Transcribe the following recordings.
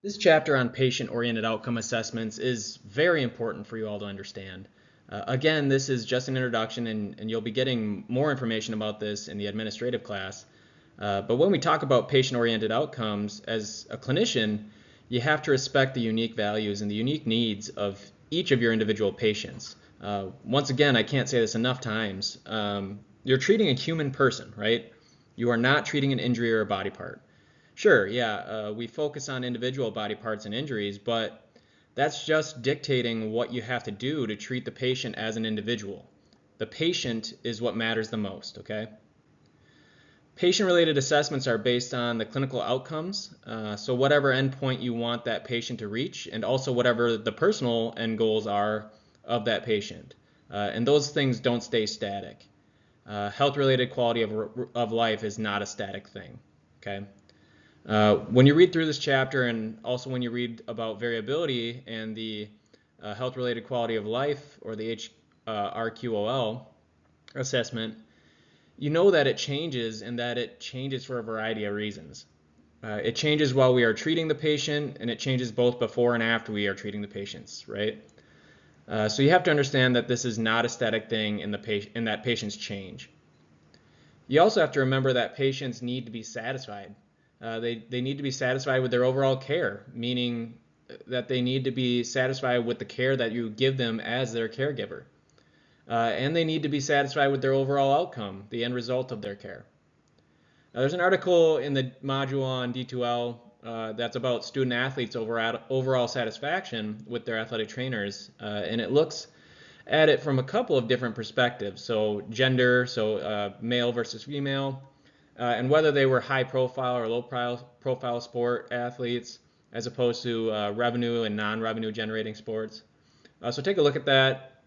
This chapter on patient-oriented outcome assessments is very important for you all to understand. Again, this is just an introduction, and you'll be getting more information about this in the administrative class. But when we talk about patient-oriented outcomes, as a clinician, you have to respect the unique values and the unique needs of each of your individual patients. Once again, I can't say this enough times. You're treating a human person, right? You are not treating an injury or a body part. Sure, yeah, we focus on individual body parts and injuries, but that's just dictating what you have to do to treat the patient as an individual. The patient is what matters the most, okay? Patient-related assessments are based on the clinical outcomes, so whatever endpoint you want that patient to reach, and also whatever the personal end goals are of that patient. And those things don't stay static. Health-related quality of life is not a static thing, okay? When you read through this chapter, and also when you read about variability and the health-related quality of life, or the HRQOL assessment, you know that it changes, and that it changes for a variety of reasons. It changes while we are treating the patient, and it changes both before and after we are treating the patients, right? So you have to understand that this is not a static thing in that patients change. You also have to remember that patients need to be satisfied. They need to be satisfied with their overall care, meaning that they need to be satisfied with the care that you give them as their caregiver. And they need to be satisfied with their overall outcome, the end result of their care. Now, there's an article in the module on D2L that's about student athletes' overall satisfaction with their athletic trainers, and it looks at it from a couple of different perspectives. So gender, male versus female, and whether they were high profile or low profile sport athletes, as opposed to revenue and non-revenue generating sports. So take a look at that,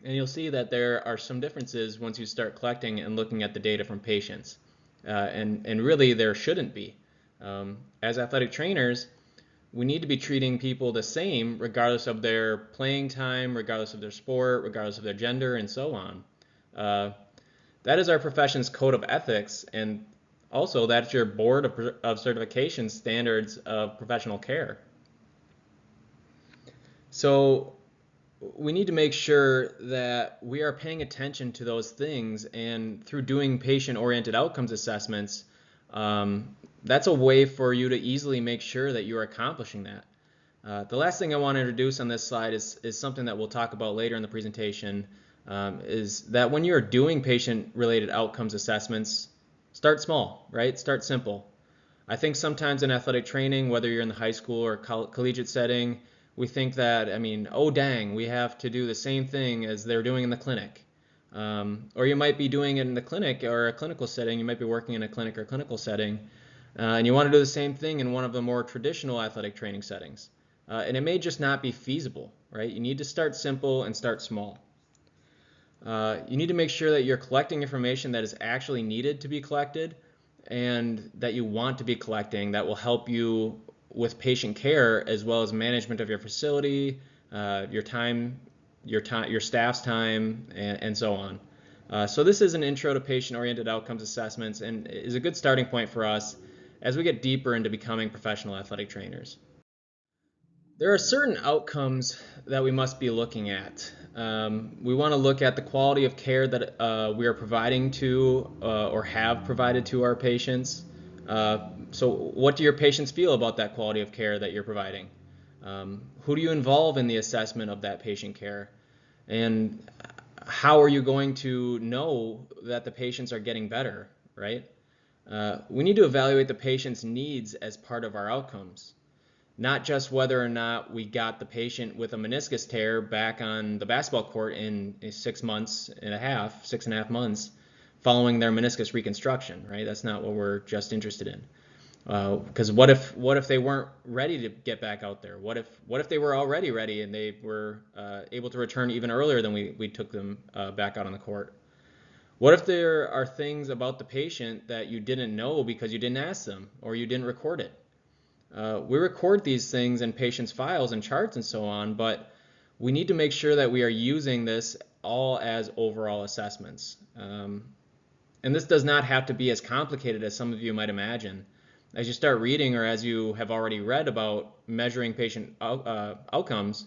and you'll see that there are some differences once you start collecting and looking at the data from patients. And really there shouldn't be. As athletic trainers, we need to be treating people the same regardless of their playing time, regardless of their sport, regardless of their gender, and so on. That is our profession's code of ethics, and also that's your board of certification standards of professional care. So we need to make sure that we are paying attention to those things, and through doing patient-oriented outcomes assessments, that's a way for you to easily make sure that you are accomplishing that. The last thing I want to introduce on this slide is something that we'll talk about later in the presentation, is that when you're doing patient-related outcomes assessments, start small, right? Start simple. I think sometimes in athletic training, whether you're in the high school or collegiate setting, we think that, I mean, oh dang, we have to do the same thing as they're doing in the clinic. Or you might be doing it in the clinic or a clinical setting. You might be working in a clinic or clinical setting, and you want to do the same thing in one of the more traditional athletic training settings. And it may just not be feasible, right? You need to start simple and start small. You need to make sure that you're collecting information that is actually needed to be collected, and that you want to be collecting, that will help you with patient care as well as management of your facility, your time, your staff's time, and so on. So this is an intro to patient-oriented outcomes assessments, and is a good starting point for us as we get deeper into becoming professional athletic trainers. There are certain outcomes that we must be looking at. We want to look at the quality of care that we are providing to or have provided to our patients. So what do your patients feel about that quality of care that you're providing? Who do you involve in the assessment of that patient care? And how are you going to know that the patients are getting better, right? We need to evaluate the patient's needs as part of our outcomes, not just whether or not we got the patient with a meniscus tear back on the basketball court in 6 months and a half, 6.5 months following their meniscus reconstruction, right? That's not what we're just interested in. Because what if they weren't ready to get back out there? What if they were already ready and they were able to return even earlier than we took them back out on the court? What if there are things about the patient that you didn't know because you didn't ask them or you didn't record it? We record these things in patients' files and charts and so on, but we need to make sure that we are using this all as overall assessments. And this does not have to be as complicated as some of you might imagine. as you start reading or as you have already read about measuring patient outcomes,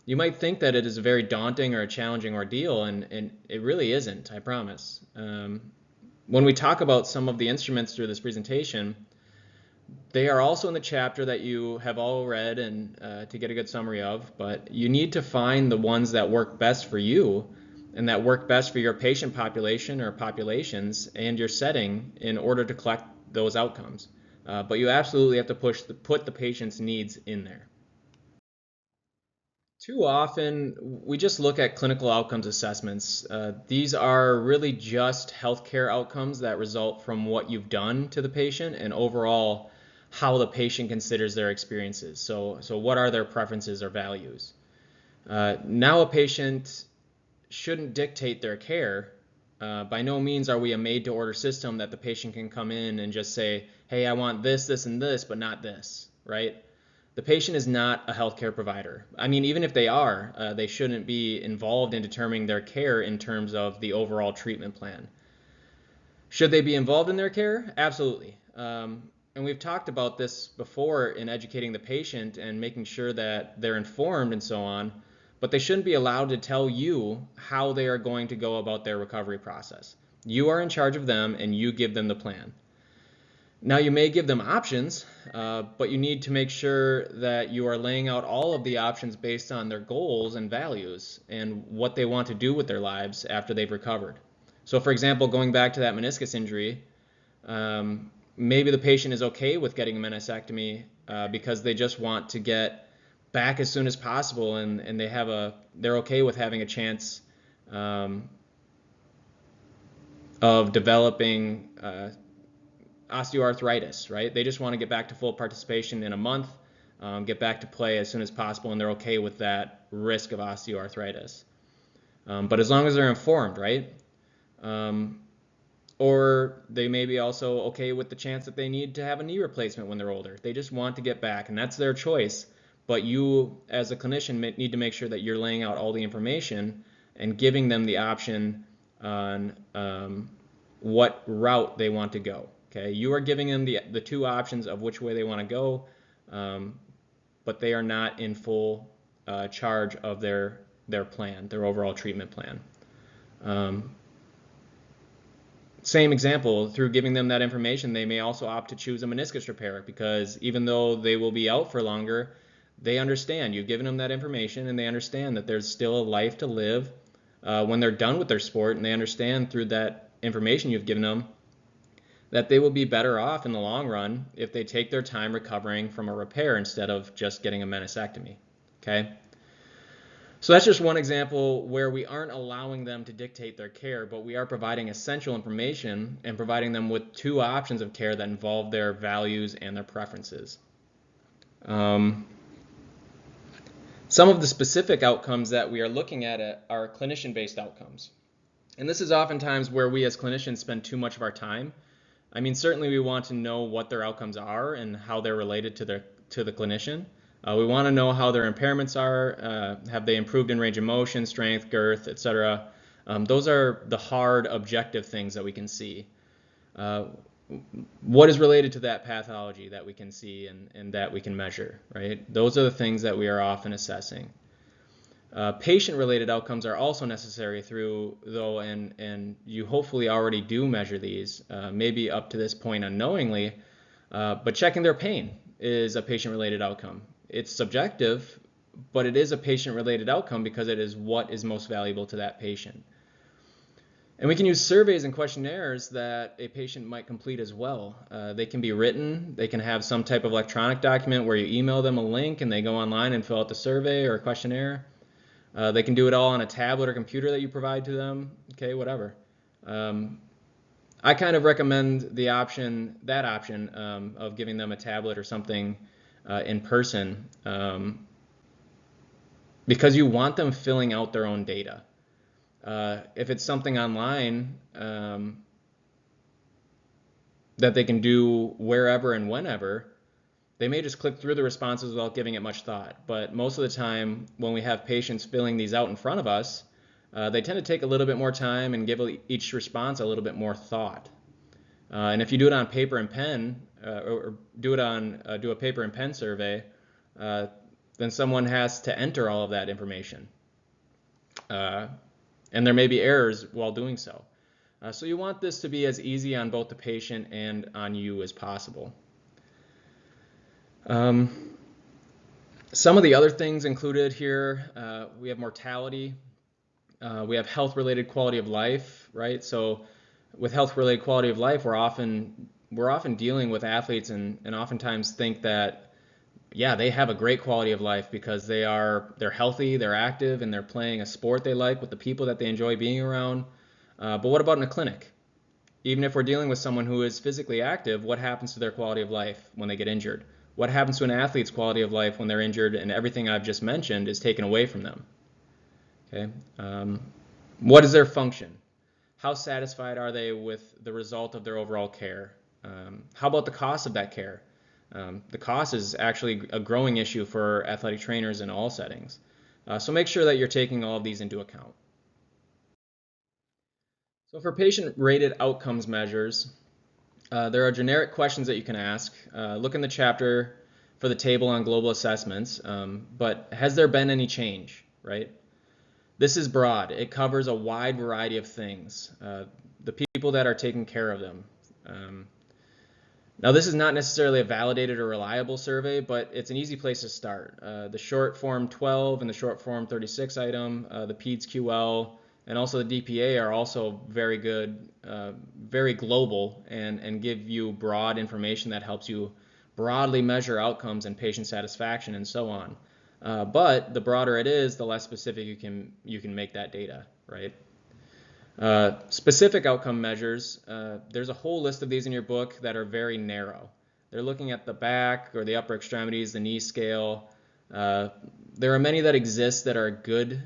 you might think that it is a very daunting or a challenging ordeal, and it really isn't, I promise. When we talk about some of the instruments through this presentation, they are also in the chapter that you have all read and to get a good summary of, but you need to find the ones that work best for you and that work best for your patient population or populations and your setting in order to collect those outcomes. But you absolutely have to put the patient's needs in there. Too often, we just look at clinical outcomes assessments. These are really just healthcare outcomes that result from what you've done to the patient and overall how the patient considers their experiences. So what are their preferences or values? Now a patient shouldn't dictate their care. By no means are we a made-to-order system that the patient can come in and just say, hey, I want this, this, and this, but not this, right? The patient is not a healthcare provider. I mean, even if they are, they shouldn't be involved in determining their care in terms of the overall treatment plan. Should they be involved in their care? Absolutely. And we've talked about this before in educating the patient and making sure that they're informed and so on, but they shouldn't be allowed to tell you how they are going to go about their recovery process. You are in charge of them and you give them the plan. Now you may give them options, but you need to make sure that you are laying out all of the options based on their goals and values and what they want to do with their lives after they've recovered. So for example, going back to that meniscus injury, maybe the patient is okay with getting a meniscectomy because they just want to get back as soon as possible, and they're okay with having a chance of developing osteoarthritis, right? They just want to get back to full participation in a month, get back to play as soon as possible, and they're okay with that risk of osteoarthritis. But as long as they're informed, right? Or they may be also okay with the chance that they need to have a knee replacement when they're older. They just want to get back, and that's their choice. But you, as a clinician, need to make sure that you're laying out all the information and giving them the option on what route they want to go. Okay, you are giving them the two options of which way they want to go, but they are not in full charge of their plan, their overall treatment plan. Same example, through giving them that information, they may also opt to choose a meniscus repair because even though they will be out for longer, they understand. You've given them that information and they understand that there's still a life to live when they're done with their sport, and they understand through that information you've given them that they will be better off in the long run if they take their time recovering from a repair instead of just getting a meniscectomy. Okay? So that's just one example where we aren't allowing them to dictate their care, but we are providing essential information and providing them with two options of care that involve their values and their preferences. Some of the specific outcomes that we are looking at are clinician-based outcomes. And this is oftentimes where we as clinicians spend too much of our time. I mean, certainly we want to know what their outcomes are and how they're related to the clinician. We want to know how their impairments are. Have they improved in range of motion, strength, girth, etc.? Those are the hard objective things that we can see. What is related to that pathology that we can see and that we can measure, right? Those are the things that we are often assessing. Patient-related outcomes are also necessary though, and you hopefully already do measure these, maybe up to this point unknowingly, but checking their pain is a patient-related outcome. It's subjective, but it is a patient-related outcome because it is what is most valuable to that patient. And we can use surveys and questionnaires that a patient might complete as well. They can be written, they can have some type of electronic document where you email them a link and they go online and fill out the survey or questionnaire. They can do it all on a tablet or computer that you provide to them, okay, whatever. I kind of recommend that option of giving them a tablet or something in person because you want them filling out their own data. If it's something online that they can do wherever and whenever, they may just click through the responses without giving it much thought. But most of the time, when we have patients filling these out in front of us, they tend to take a little bit more time and give each response a little bit more thought. And if you do it on paper and pen, or do a paper and pen survey, then someone has to enter all of that information. And there may be errors while doing so. So you want this to be as easy on both the patient and on you as possible. Some of the other things included here, we have mortality, we have health-related quality of life, right? So with health-related quality of life, we're often dealing with athletes and oftentimes think that, yeah, they have a great quality of life because they're healthy, they're active, and they're playing a sport they like with the people that they enjoy being around. But what about in a clinic? Even if we're dealing with someone who is physically active, what happens to their quality of life when they get injured? What happens to an athlete's quality of life when they're injured and everything I've just mentioned is taken away from them? Okay. What is their function? How satisfied are they with the result of their overall care? How about the cost of that care? The cost is actually a growing issue for athletic trainers in all settings. So make sure that you're taking all of these into account. So for patient-rated outcomes measures, there are generic questions that you can ask. Look in the chapter for the table on global assessments, but has there been any change, right? This is broad. It covers a wide variety of things, the people that are taking care of them. Now, this is not necessarily a validated or reliable survey, but it's an easy place to start. The short form 12 and the short form 36 item, the PEDS QL, and also the DPA are also very good, very global, and give you broad information that helps you broadly measure outcomes and patient satisfaction and so on. But the broader it is, the less specific you can make that data, right? Specific outcome measures, there's a whole list of these in your book that are very narrow. They're looking at the back or the upper extremities, the knee scale. There are many that exist that are good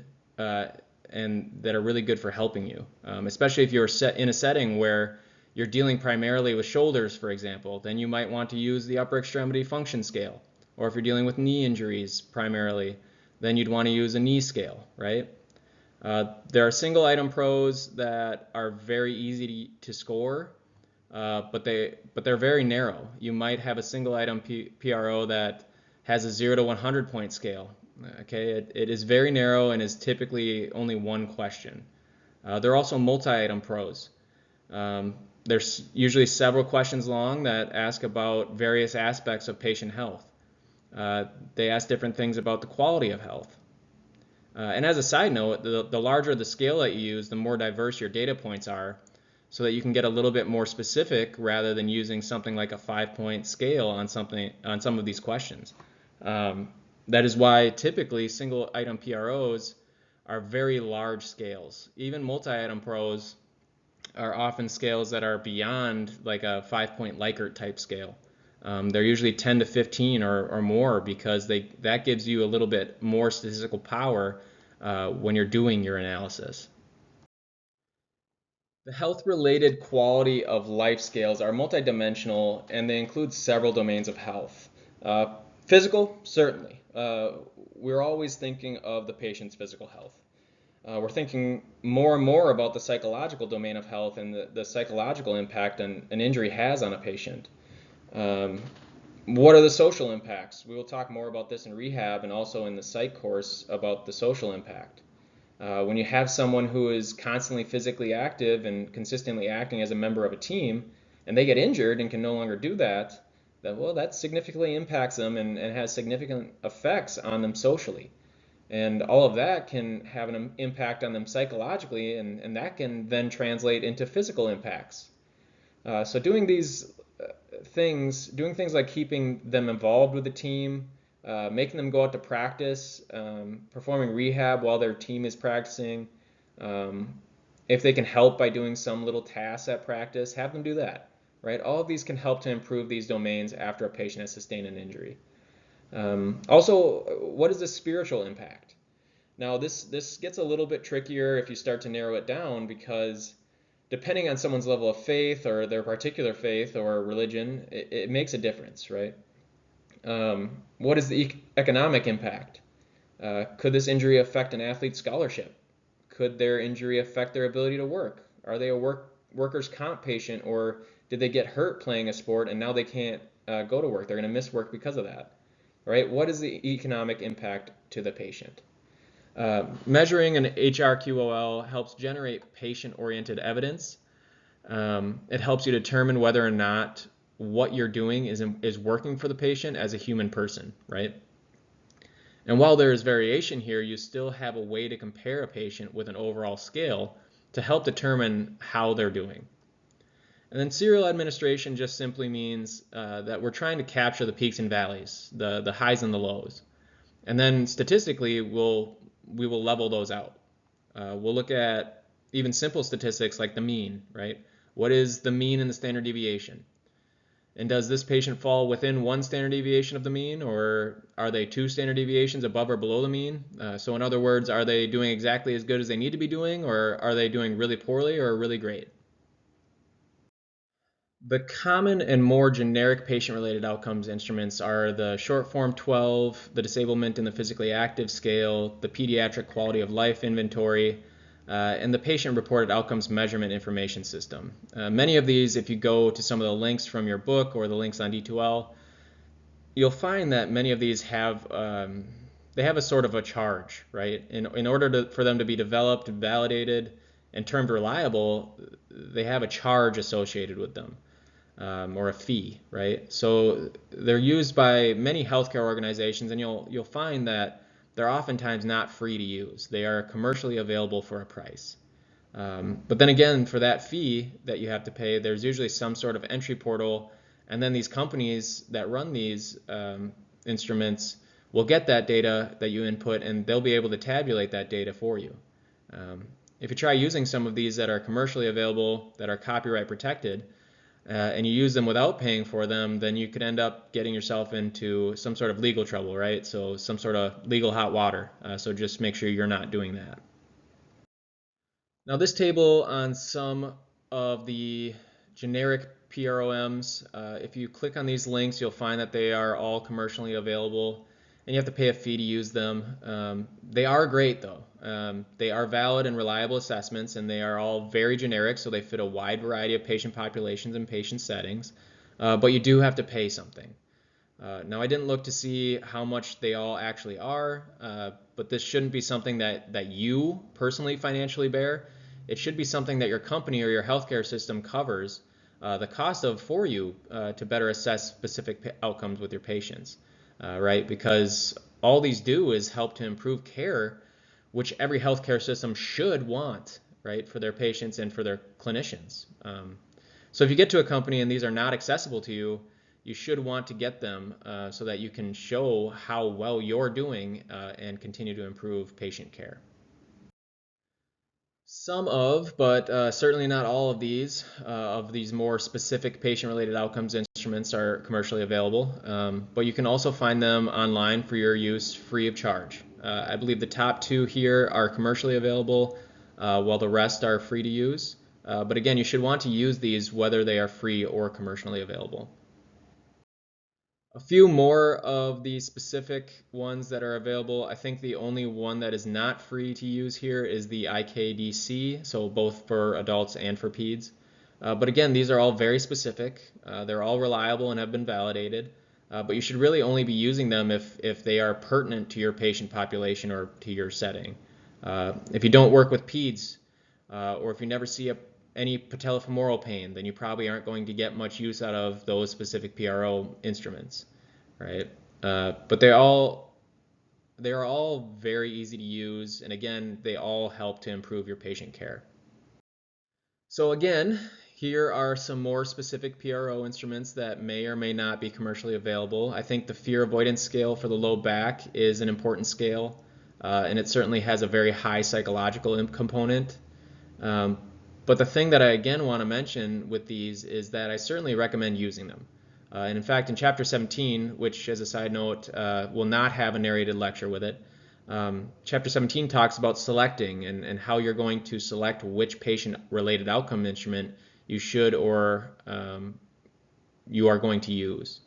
and that are really good for helping you, especially if you're in a setting where you're dealing primarily with shoulders, for example, then you might want to use the upper extremity function scale. Or if you're dealing with knee injuries primarily, then you'd want to use a knee scale, right? There are single item pros that are very easy to score, but they're very narrow. You might have a single item PRO that has a 0 to 100 point scale. Okay, it is very narrow and is typically only one question. There are also multi-item pros. There's usually several questions long that ask about various aspects of patient health. They ask different things about the quality of health. And as a side note, the larger the scale that you use, the more diverse your data points are, so that you can get a little bit more specific rather than using something like a 5-point scale on some of these questions. That is why typically single item PROs are very large scales. Even multi-item pros are often scales that are beyond like a 5-point Likert type scale. They're usually 10 to 15 or more because that gives you a little bit more statistical power when you're doing your analysis. The health-related quality of life scales are multidimensional and they include several domains of health. Physical, certainly. We're always thinking of the patient's physical health. We're thinking more and more about the psychological domain of health and the psychological impact an injury has on a patient. What are the social impacts? We will talk more about this in rehab and also in the psych course about the social impact. When you have someone who is constantly physically active and consistently acting as a member of a team, and they get injured and can no longer do that, that significantly impacts them and has significant effects on them socially. And all of that can have an impact on them psychologically, and that can then translate into physical impacts. So doing things like keeping them involved with the team, making them go out to practice, performing rehab while their team is practicing. If they can help by doing some little tasks at practice, have them do that, right? All of these can help to improve these domains after a patient has sustained an injury. Also, what is the spiritual impact? Now, this gets a little bit trickier if you start to narrow it down because depending on someone's level of faith or their particular faith or religion, it makes a difference, right? What is the economic impact? Could this injury affect an athlete's scholarship? Could their injury affect their ability to work? Are they a workers' comp patient or Did they get hurt playing a sport and now they can't go to work? They're going to miss work because of that, right? What is the economic impact to the patient? Measuring an HRQOL helps generate patient-oriented evidence. It helps you determine whether or not what you're doing is working for the patient as a human person, right? And while there is variation here, you still have a way to compare a patient with an overall scale to help determine how they're doing. And then serial administration just simply means that we're trying to capture the peaks and valleys, the highs and the lows. And then statistically, we will level those out. We'll look at even simple statistics like the mean, right? What is the mean and the standard deviation? And does this patient fall within one standard deviation of the mean, or are they two standard deviations above or below the mean? So in other words, are they doing exactly as good as they need to be doing, or are they doing really poorly or really great? The common and more generic patient-related outcomes instruments are the short form 12, the disablement in the physically active scale, the pediatric quality of life inventory, and the patient-reported outcomes measurement information system. Many of these, if you go to some of the links from your book or the links on D2L, you'll find that many of these have they have a sort of a charge, right? In order for them to be developed, validated, and termed reliable, they have a charge associated with them. Or a fee, right? So they're used by many healthcare organizations, and you'll find that they're oftentimes not free to use. They are commercially available for a price. But then again, for that fee that you have to pay, there's usually some sort of entry portal, and then these companies that run these instruments will get that data that you input, and they'll be able to tabulate that data for you. If you try using some of these that are commercially available, that are copyright protected, and you use them without paying for them, then you could end up getting yourself into some sort of legal trouble, right? So some sort of legal hot water. So just make sure you're not doing that. Now this table on some of the generic PROMs, if you click on these links, you'll find that they are all commercially available, and you have to pay a fee to use them. They are great though. They are valid and reliable assessments, and they are all very generic, so they fit a wide variety of patient populations and patient settings, but you do have to pay something. Now I didn't look to see how much they all actually are, but this shouldn't be something that you personally financially bear. It should be something that your company or your healthcare system covers the cost of for you to better assess specific outcomes with your patients, right? Because all these do is help to improve care, which every healthcare system should want, right, for their patients and for their clinicians. So if you get to a company and these are not accessible to you, you should want to get them so that you can show how well you're doing and continue to improve patient care. Some of, but certainly not all of these more specific patient-related outcomes instruments are commercially available, but you can also find them online for your use free of charge. I believe the top two here are commercially available, while the rest are free to use. But again, you should want to use these whether they are free or commercially available. A few more of the specific ones that are available. I think the only one that is not free to use here is the IKDC, so both for adults and for peds. But again, these are all very specific. They're all reliable and have been validated. But you should really only be using them if they are pertinent to your patient population or to your setting. If you don't work with peds, or if you never see any patellofemoral pain, then you probably aren't going to get much use out of those specific PRO instruments, right? But they are all very easy to use, and again, they all help to improve your patient care. So again, here are some more specific PRO instruments that may or may not be commercially available. I think the fear avoidance scale for the low back is an important scale, and it certainly has a very high psychological component. But the thing that I again want to mention with these is that I certainly recommend using them. And in fact, in chapter 17, which as a side note will not have a narrated lecture with it, chapter 17 talks about selecting and how you're going to select which patient-related outcome instrument you should or you are going to use.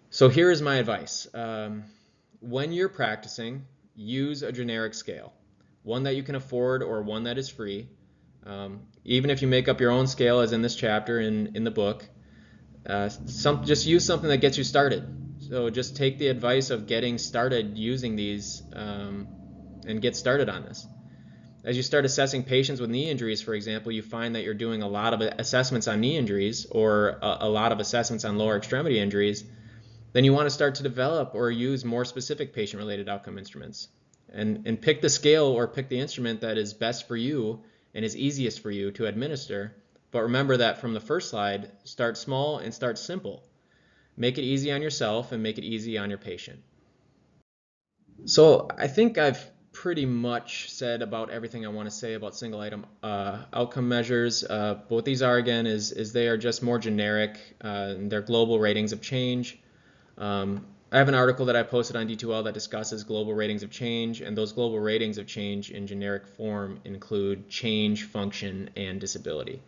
So here is my advice. When you're practicing, use a generic scale, one that you can afford or one that is free. even if you make up your own scale, as in this chapter in the book, just use something that gets you started. So just take the advice of getting started using these and get started on this. As you start assessing patients with knee injuries, for example, you find that you're doing a lot of assessments on knee injuries or a lot of assessments on lower extremity injuries, then you want to start to develop or use more specific patient-related outcome instruments. And pick the scale or pick the instrument that is best for you and is easiest for you to administer. But remember that from the first slide, start small and start simple. Make it easy on yourself and make it easy on your patient. So I think I've pretty much said about everything I want to say about single item outcome measures. But what these are, again, is they are just more generic. They're global ratings of change. I have an article that I posted on D2L that discusses global ratings of change, and those global ratings of change in generic form include change, function, and disability.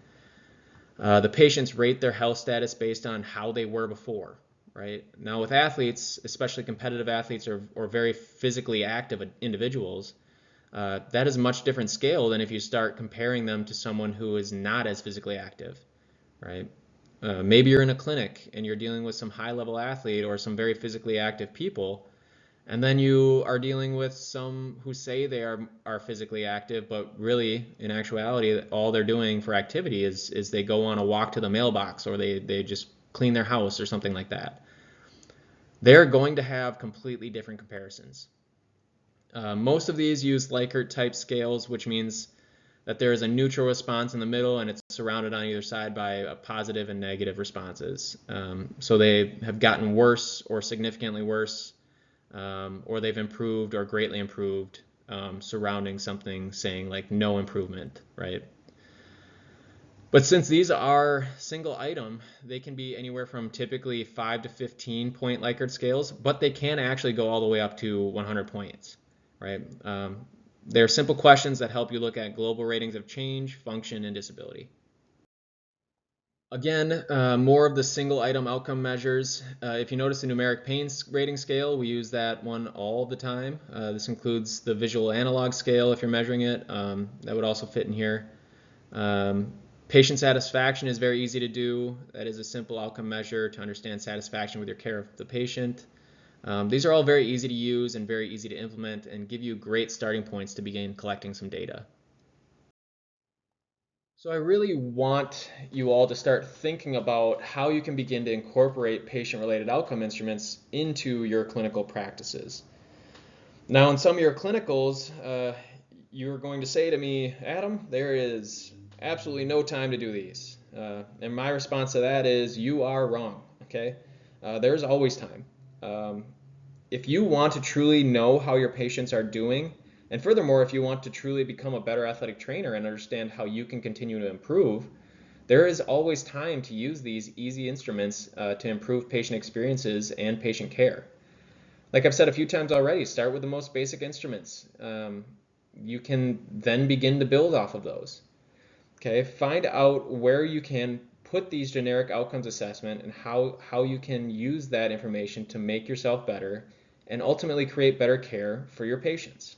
The patients rate their health status based on how they were before. Right? Now with athletes, especially competitive athletes or very physically active individuals, that is a much different scale than if you start comparing them to someone who is not as physically active, right? Maybe you're in a clinic and you're dealing with some high-level athlete or some very physically active people, and then you are dealing with some who say they are physically active, but really, in actuality, all they're doing for activity is they go on a walk to the mailbox or they just clean their house or something like that. They're going to have completely different comparisons. Most of these use Likert type scales, which means that there is a neutral response in the middle and it's surrounded on either side by positive and negative responses. So they have gotten worse or significantly worse, or they've improved or greatly improved, surrounding something saying like no improvement, right? But since these are single item, they can be anywhere from typically 5 to 15 point Likert scales, but they can actually go all the way up to 100 points, right? They're simple questions that help you look at global ratings of change, function, and disability. Again, more of the single item outcome measures. If you notice the numeric pain rating scale, we use that one all the time. This includes the visual analog scale if you're measuring it. That would also fit in here. Patient satisfaction is very easy to do. That is a simple outcome measure to understand satisfaction with your care of the patient. These are all very easy to use and very easy to implement and give you great starting points to begin collecting some data. So I really want you all to start thinking about how you can begin to incorporate patient-related outcome instruments into your clinical practices. Now, in some of your clinicals, you're going to say to me, Adam, there is absolutely no time to do these. And my response to that is, you are wrong, okay? There's always time. If you want to truly know how your patients are doing, and furthermore, if you want to truly become a better athletic trainer and understand how you can continue to improve, there is always time to use these easy instruments to improve patient experiences and patient care. Like I've said a few times already, start with the most basic instruments. You can then begin to build off of those. Okay, find out where you can put these generic outcomes assessment and how you can use that information to make yourself better and ultimately create better care for your patients.